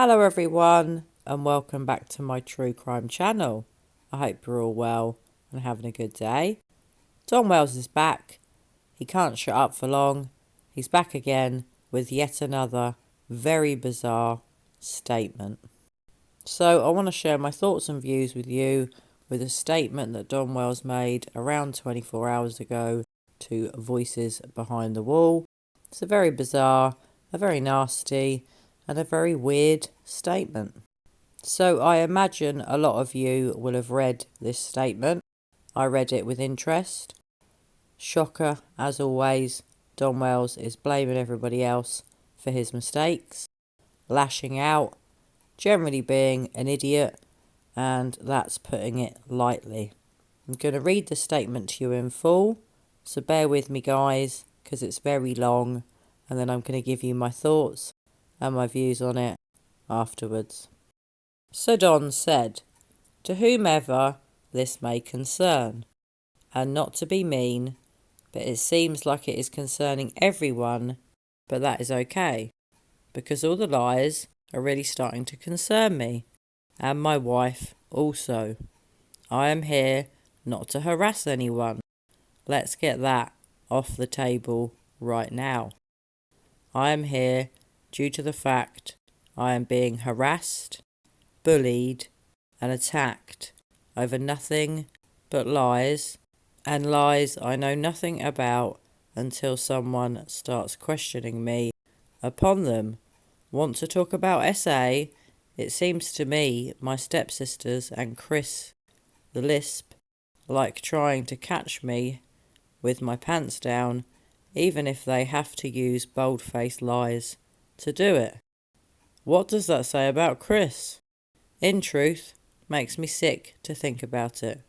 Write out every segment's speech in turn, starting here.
Hello everyone and welcome back to my true crime channel. I hope you're all well and having a good day. Don Wells is back. He can't shut up for long. He's back again with yet another very bizarre statement. So I want to share my thoughts and views with you with a statement that Don Wells made around 24 hours ago to Voices Behind the Wall. It's a very bizarre, a very nasty and a very weird statement. So I imagine a lot of you will have read this statement. I read it with interest. Shocker, as always, Don Wells is blaming everybody else for his mistakes, lashing out, generally being an idiot, and that's putting it lightly. I'm going to read the statement to you in full, so bear with me guys, because it's very long, and then I'm going to give you my thoughts and my views on it afterwards. So Don said, "To whomever this may concern, and not to be mean, but it seems like it is concerning everyone, but that is okay, because all the lies are really starting to concern me, and my wife also. I am here not to harass anyone. Let's get that off the table right now. I am here due to the fact I am being harassed, bullied and attacked over nothing but lies, and lies I know nothing about until someone starts questioning me upon them. Want to talk about SA? It seems to me my stepsisters and Chris, the lisp, like trying to catch me with my pants down, even if they have to use bold-faced lies to do it. What does that say about Chris? In truth, makes me sick to think about it.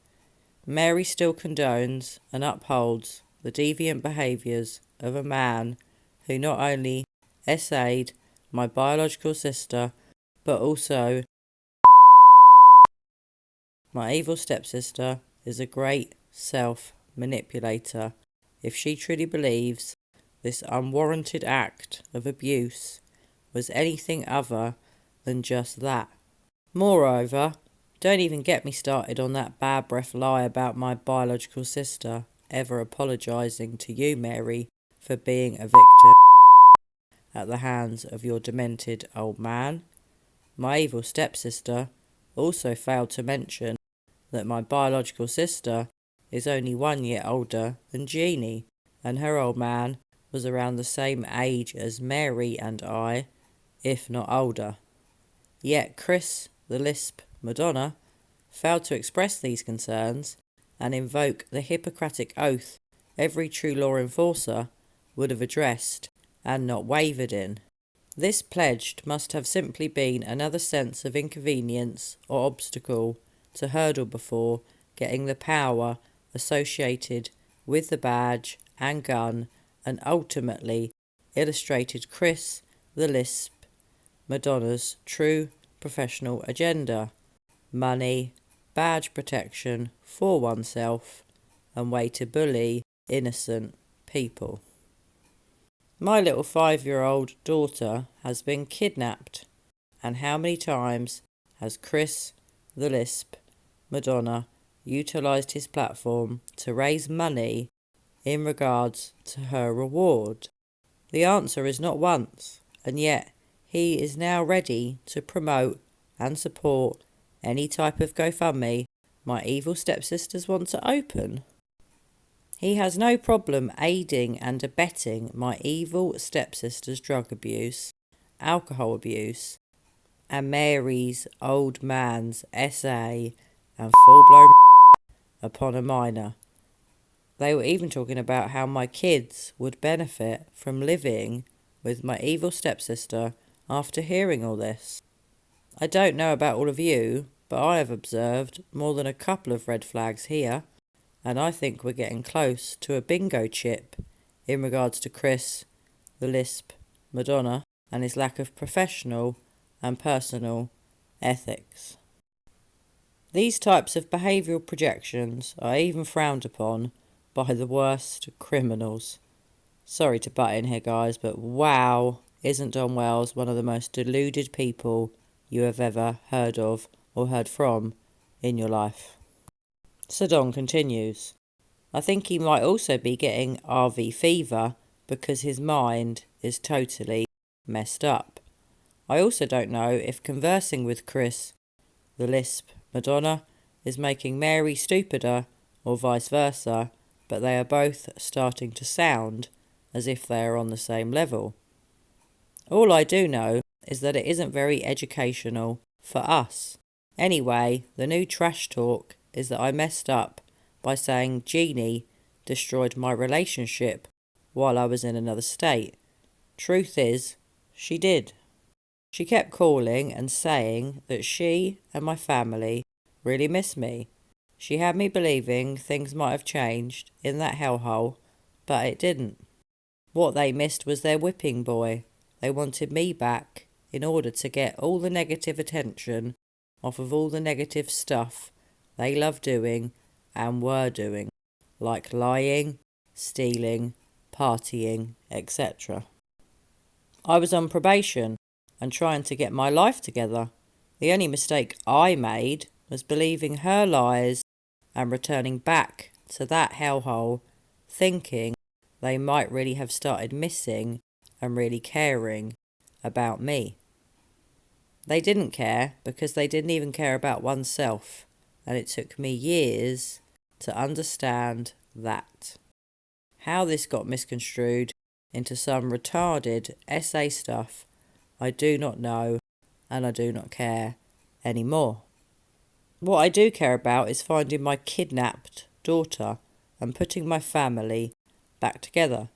Mary still condones and upholds the deviant behaviours of a man who not only SA'd my biological sister, but also my evil stepsister is a great self-manipulator if she truly believes this unwarranted act of abuse was anything other than just that. Moreover, don't even get me started on that bad breath lie about my biological sister ever apologising to you, Mary, for being a victim at the hands of your demented old man. My evil stepsister also failed to mention that my biological sister is only 1 year older than Jeannie, and her old man was around the same age as Mary and I, if not older. Yet Chris, the lisp Madonna, failed to express these concerns and invoke the Hippocratic oath every true law enforcer would have addressed and not wavered in. This pledged must have simply been another sense of inconvenience or obstacle to hurdle before getting the power associated with the badge and gun, and ultimately illustrated Chris, the lisp Madonna's true professional agenda: money, badge protection for oneself, and way to bully innocent people. My little 5-year-old daughter has been kidnapped, and how many times has Chris, the lisp Madonna, utilised his platform to raise money in regards to her reward? The answer is not once, and yet he is now ready to promote and support any type of GoFundMe my evil stepsisters want to open. He has no problem aiding and abetting my evil stepsister's drug abuse, alcohol abuse, and Mary's old man's SA and full-blown upon a minor. They were even talking about how my kids would benefit from living with my evil stepsister after hearing all this. I don't know about all of you, but I have observed more than a couple of red flags here, and I think we're getting close to a bingo chip in regards to Chris, the lisp Madonna, and his lack of professional and personal ethics. These types of behavioural projections are even frowned upon by the worst criminals. Sorry to butt in here guys, but wow, isn't Don Wells one of the most deluded people you have ever heard of or heard from in your life. So Don continues, I think he might also be getting RV fever because his mind is totally messed up. I also don't know if conversing with Chris, the lisp Madonna, is making Mary stupider or vice versa, but they are both starting to sound as if they are on the same level. All I do know is that it isn't very educational for us. Anyway, the new trash talk is that I messed up by saying Jeannie destroyed my relationship while I was in another state. Truth is, she did. She kept calling and saying that she and my family really miss me. She had me believing things might have changed in that hellhole, but it didn't. What they missed was their whipping boy. They wanted me back in order to get all the negative attention off of all the negative stuff they love doing and were doing, like lying, stealing, partying, etc. I was on probation and trying to get my life together. The only mistake I made was believing her lies and returning back to that hellhole, thinking they might really have started missing and really caring about me. They didn't care because they didn't even care about oneself, and it took me years to understand that. How this got misconstrued into some retarded essay stuff, I do not know, and I do not care anymore. What I do care about is finding my kidnapped daughter and putting my family back together.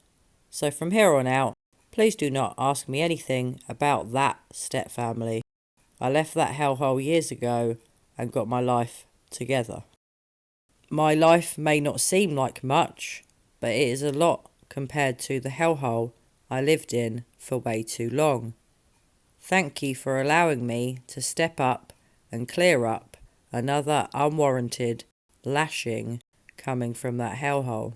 So from here on out, please do not ask me anything about that stepfamily. I left that hellhole years ago and got my life together. My life may not seem like much, but it is a lot compared to the hellhole I lived in for way too long. Thank you for allowing me to step up and clear up another unwarranted lashing coming from that hellhole.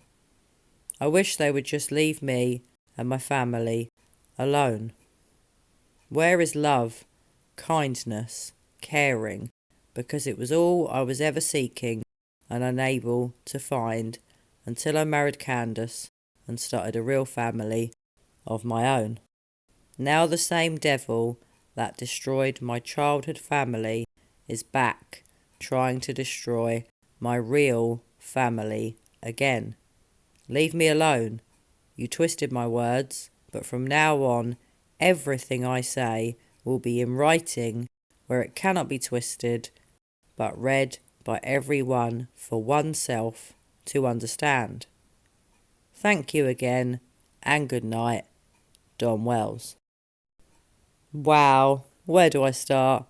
I wish they would just leave me and my family alone. Where is love, kindness, caring? Because it was all I was ever seeking and unable to find until I married Candace and started a real family of my own. Now the same devil that destroyed my childhood family is back trying to destroy my real family again. Leave me alone. You twisted my words, but from now on, everything I say will be in writing where it cannot be twisted, but read by everyone for oneself to understand. Thank you again, and good night, Don Wells. Wow, where do I start?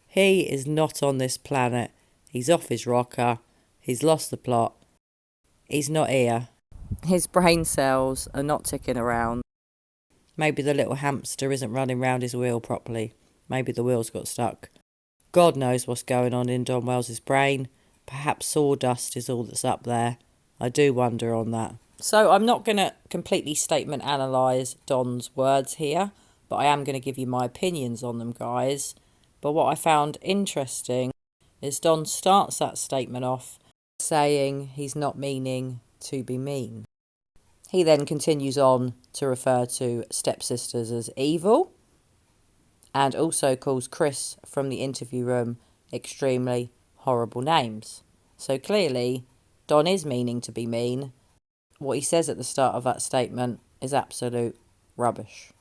He is not on this planet. He's off his rocker. He's lost the plot. He's not here. His brain cells are not ticking around. Maybe the little hamster isn't running round his wheel properly. Maybe the wheels got stuck. God knows what's going on in Don Wells's brain. Perhaps sawdust is all that's up there. I do wonder on that. So I'm not going to completely statement analyse Don's words here, but I am going to give you my opinions on them, guys. But what I found interesting is Don starts that statement off saying he's not meaning to be mean. He then continues on to refer to stepsisters as evil and also calls Chris from the interview room extremely horrible names. So clearly, Don is meaning to be mean. What he says at the start of that statement is absolute rubbish.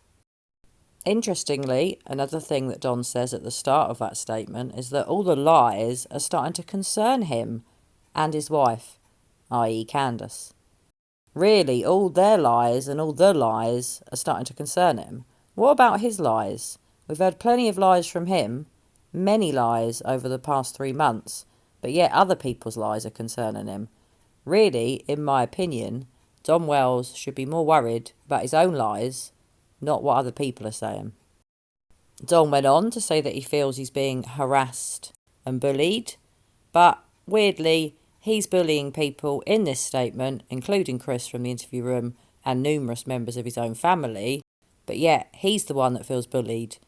Interestingly, another thing that Don says at the start of that statement is that all the lies are starting to concern him and his wife, i.e. Candace. Really, all their lies and all the lies are starting to concern him. What about his lies? We've heard plenty of lies from him, many lies over the past 3 months, but yet other people's lies are concerning him. Really, in my opinion, Don Wells should be more worried about his own lies, not what other people are saying. Don went on to say that he feels he's being harassed and bullied, but weirdly, he's bullying people in this statement, including Chris from the interview room and numerous members of his own family, but yet he's the one that feels bullied.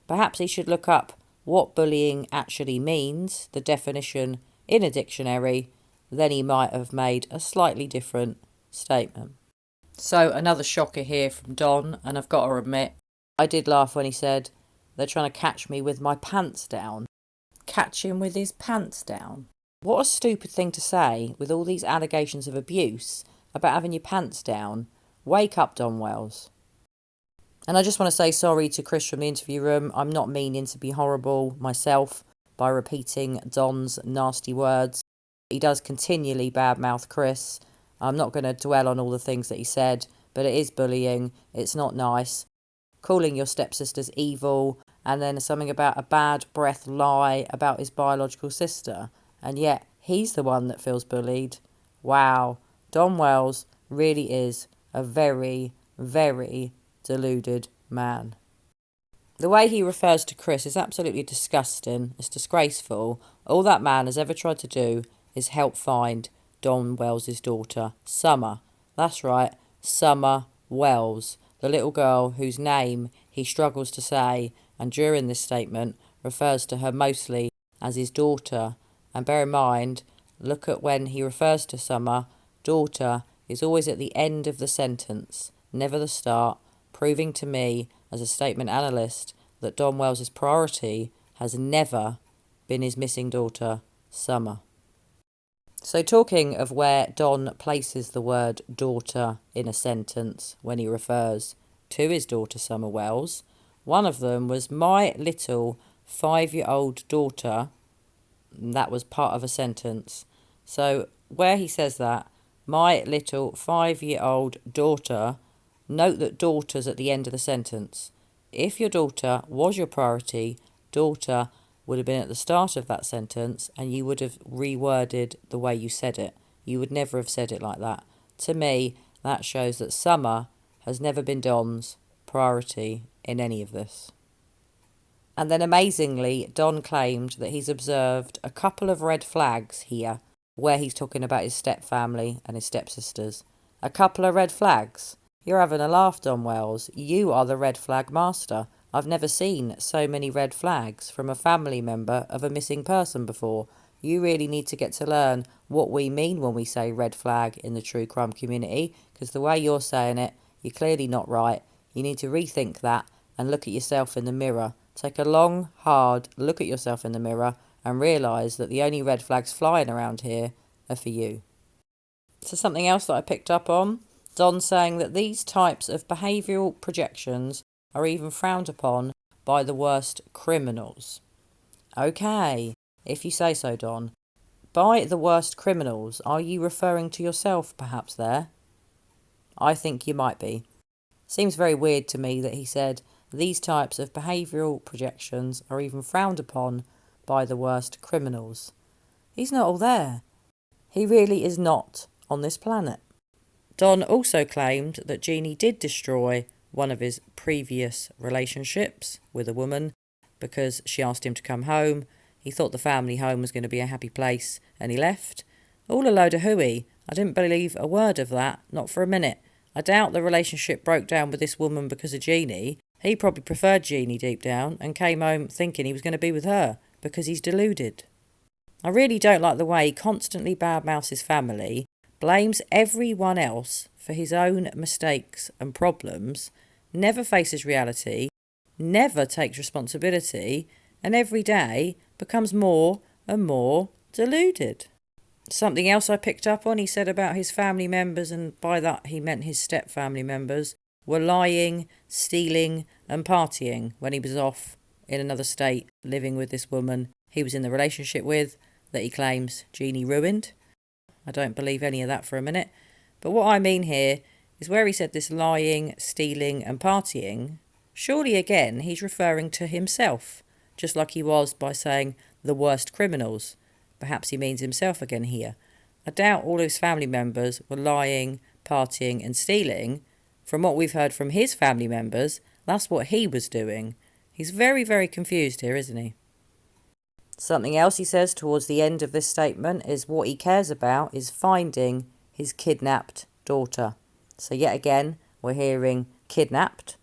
Perhaps he should look up what bullying actually means, the definition in a dictionary, then he might have made a slightly different statement. So another shocker here from Don, and I've got to admit, I did laugh when he said, they're trying to catch me with my pants down. Catch him with his pants down. What a stupid thing to say with all these allegations of abuse about having your pants down. Wake up, Don Wells. And I just want to say sorry to Chris from the interview room. I'm not meaning to be horrible myself by repeating Don's nasty words. He does continually badmouth Chris. I'm not going to dwell on all the things that he said, but it is bullying. It's not nice. Calling your stepsisters evil, and then something about a bad breath lie about his biological sister. And yet, he's the one that feels bullied. Wow. Don Wells really is a very, very deluded man. The way he refers to Chris is absolutely disgusting. It's disgraceful. All that man has ever tried to do is help find Don Wells' daughter, Summer. That's right, Summer Wells, the little girl whose name he struggles to say, and during this statement refers to her mostly as his daughter. And bear in mind, look at when he refers to Summer, daughter is always at the end of the sentence, never the start, proving to me, as a statement analyst, that Don Wells' priority has never been his missing daughter, Summer. So talking of where Don places the word daughter in a sentence when he refers to his daughter Summer Wells, one of them was my little 5-year-old daughter. That was part of a sentence. So where he says that, my little 5-year-old daughter, note that daughter's at the end of the sentence. If your daughter was your priority, daughter would have been at the start of that sentence, and you would have reworded the way you said it. You would never have said it like that. To me, that shows that Summer has never been Don's priority in any of this. And then amazingly, Don claimed that he's observed a couple of red flags here, where he's talking about his stepfamily and his stepsisters. A couple of red flags? You're having a laugh, Don Wells. You are the red flag master. I've never seen so many red flags from a family member of a missing person before. You really need to get to learn what we mean when we say red flag in the true crime community, because the way you're saying it, you're clearly not right. You need to rethink that and look at yourself in the mirror. Take a long, hard look at yourself in the mirror and realise that the only red flags flying around here are for you. So something else that I picked up on, Don saying that these types of behavioural projections are even frowned upon by the worst criminals. Okay, if you say so, Don. By the worst criminals, are you referring to yourself perhaps there? I think you might be. Seems very weird to me that he said these types of behavioural projections are even frowned upon by the worst criminals. He's not all there. He really is not on this planet. Don also claimed that Jeannie did destroy one of his previous relationships with a woman because she asked him to come home. He thought the family home was going to be a happy place and he left. All a load of hooey. I didn't believe a word of that, not for a minute. I doubt the relationship broke down with this woman because of Jeannie. He probably preferred Jeannie deep down and came home thinking he was going to be with her because he's deluded. I really don't like the way he constantly badmouths his family, blames everyone else for his own mistakes and problems, never faces reality, never takes responsibility, and every day becomes more and more deluded. Something else I picked up on, he said about his family members, and by that he meant his step-family members, were lying, stealing and partying when he was off in another state living with this woman he was in the relationship with that he claims Jeannie ruined. I don't believe any of that for a minute. But what I mean here is where he said this lying, stealing and partying, surely again he's referring to himself, just like he was by saying the worst criminals. Perhaps he means himself again here. I doubt all of his family members were lying, partying and stealing. From what we've heard from his family members, that's what he was doing. He's very, very confused here, isn't he? Something else he says towards the end of this statement is what he cares about is finding his kidnapped daughter. So yet again, we're hearing kidnapped.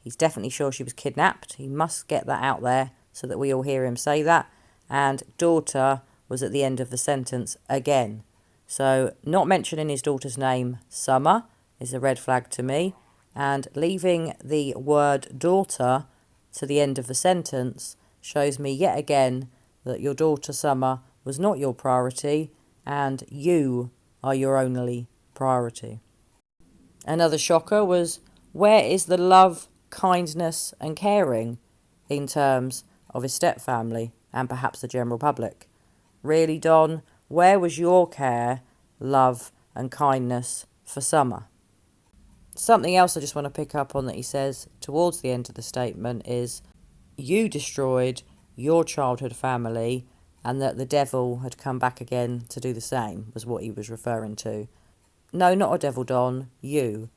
He's definitely sure she was kidnapped. He must get that out there so that we all hear him say that. And daughter was at the end of the sentence again. So not mentioning his daughter's name, Summer, is a red flag to me. And leaving the word daughter to the end of the sentence shows me yet again that your daughter Summer was not your priority and you are your only priority. Another shocker was, where is the love, kindness and caring in terms of his stepfamily and perhaps the general public? Really, Don, where was your care, love and kindness for Summer? Something else I just want to pick up on that he says towards the end of the statement is, you destroyed your childhood family and that the devil had come back again to do the same, was what he was referring to. No, not a devil, Don. You.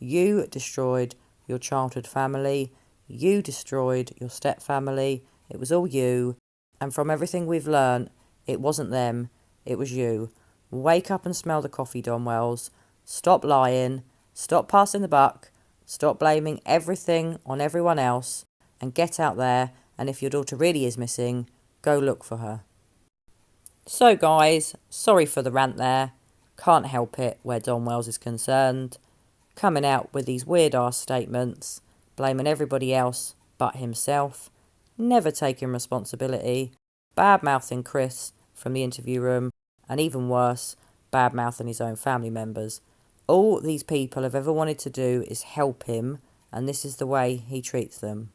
You destroyed your childhood family. You destroyed your step family. It was all you. And from everything we've learnt, it wasn't them. It was you. Wake up and smell the coffee, Don Wells. Stop lying. Stop passing the buck. Stop blaming everything on everyone else. And get out there. And if your daughter really is missing, go look for her. So guys, sorry for the rant there. Can't help it where Don Wells is concerned. Coming out with these weird ass statements, blaming everybody else but himself, never taking responsibility, bad mouthing Chris from the interview room, and even worse, bad mouthing his own family members. All these people have ever wanted to do is help him, and this is the way he treats them.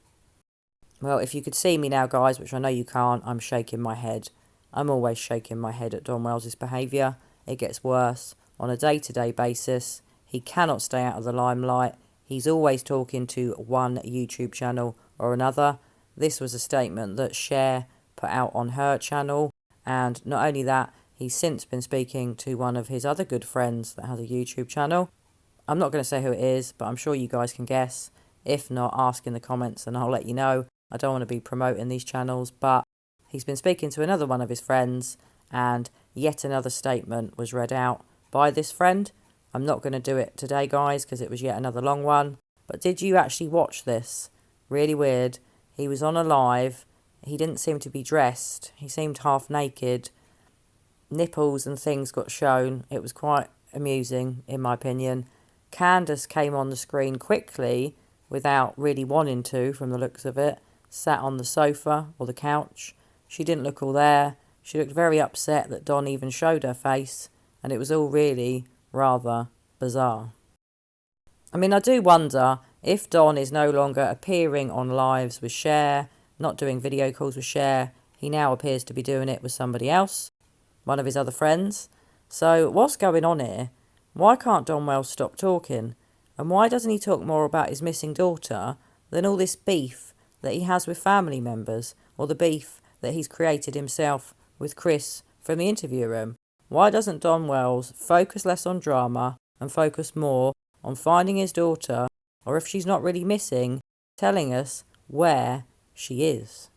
Well, if you could see me now, guys, which I know you can't, I'm shaking my head. I'm always shaking my head at Don Wells' behaviour. It gets worse on a day-to-day basis. He cannot stay out of the limelight. He's always talking to one YouTube channel or another. This was a statement that Cher put out on her channel. And not only that, he's since been speaking to one of his other good friends that has a YouTube channel. I'm not going to say who it is, but I'm sure you guys can guess. If not, ask in the comments and I'll let you know. I don't want to be promoting these channels, but he's been speaking to another one of his friends and yet another statement was read out by this friend. I'm not going to do it today, guys, because it was yet another long one. But did you actually watch this? Really weird. He was on a live. He didn't seem to be dressed. He seemed half naked. Nipples and things got shown. It was quite amusing, in my opinion. Candace came on the screen quickly without really wanting to, from the looks of it. Sat on the sofa or the couch. She didn't look all there. She looked very upset that Don even showed her face, and it was all really rather bizarre. I mean, I do wonder if Don is no longer appearing on lives with Cher, not doing video calls with Cher. He now appears to be doing it with somebody else, one of his other friends. So what's going on here? Why can't Don Wells stop talking? And why doesn't he talk more about his missing daughter than all this beef that he has with family members, or the beef that he's created himself with Chris from the interview room? Why doesn't Don Wells focus less on drama and focus more on finding his daughter, or if she's not really missing, telling us where she is?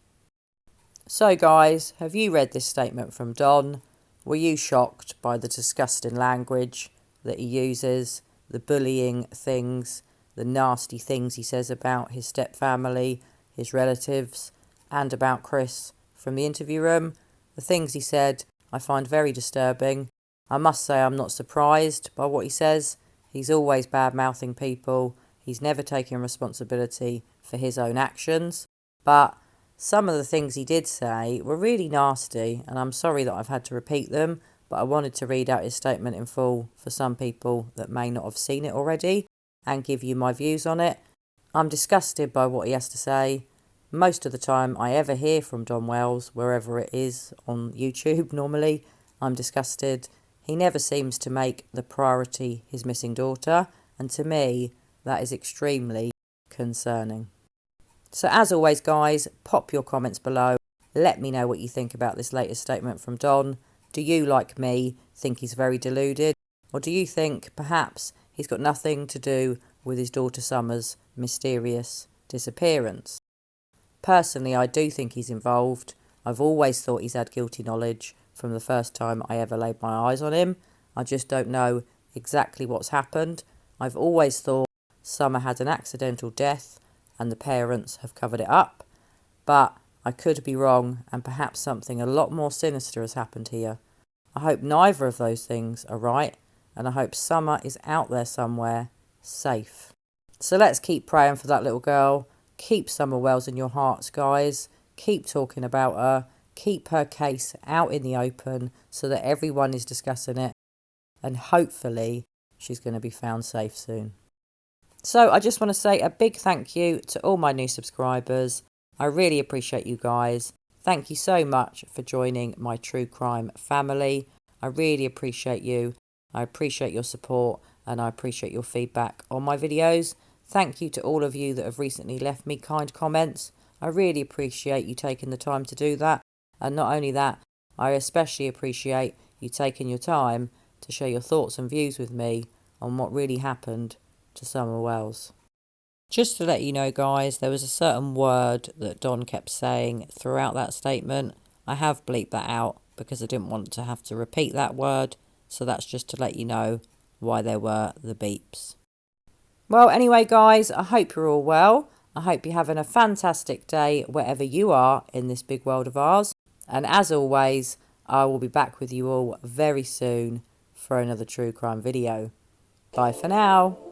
So guys, have you read this statement from Don? Were you shocked by the disgusting language that he uses, the bullying things, the nasty things he says about his stepfamily, his relatives, and about Chris from the interview room? The things he said I find very disturbing. I must say I'm not surprised by what he says. He's always bad-mouthing people. He's never taking responsibility for his own actions. But some of the things he did say were really nasty, and I'm sorry that I've had to repeat them, but I wanted to read out his statement in full for some people that may not have seen it already and give you my views on it. I'm disgusted by what he has to say. Most of the time I ever hear from Don Wells, wherever it is, on YouTube normally, I'm disgusted. He never seems to make the priority his missing daughter, and to me, that is extremely concerning. So as always, guys, pop your comments below. Let me know what you think about this latest statement from Don. Do you, like me, think he's very deluded? Or do you think perhaps he's got nothing to do with his daughter Summer's mysterious disappearance? Personally, I do think he's involved. I've always thought he's had guilty knowledge from the first time I ever laid my eyes on him. I just don't know exactly what's happened. I've always thought Summer had an accidental death and the parents have covered it up. But I could be wrong, and perhaps something a lot more sinister has happened here. I hope neither of those things are right, and I hope Summer is out there somewhere, safe. So let's keep praying for that little girl. Keep Summer Wells in your hearts, guys. Keep talking about her. Keep her case out in the open so that everyone is discussing it. And hopefully she's going to be found safe soon. So I just want to say a big thank you to all my new subscribers. I really appreciate you guys. Thank you so much for joining my true crime family. I really appreciate you. I appreciate your support and I appreciate your feedback on my videos. Thank you to all of you that have recently left me kind comments. I really appreciate you taking the time to do that. And not only that, I especially appreciate you taking your time to share your thoughts and views with me on what really happened to Summer Wells. Just to let you know, guys, there was a certain word that Don kept saying throughout that statement. I have bleeped that out because I didn't want to have to repeat that word. So that's just to let you know why there were the beeps. Well, anyway, guys, I hope you're all well. I hope you're having a fantastic day wherever you are in this big world of ours. And as always, I will be back with you all very soon for another true crime video. Bye for now.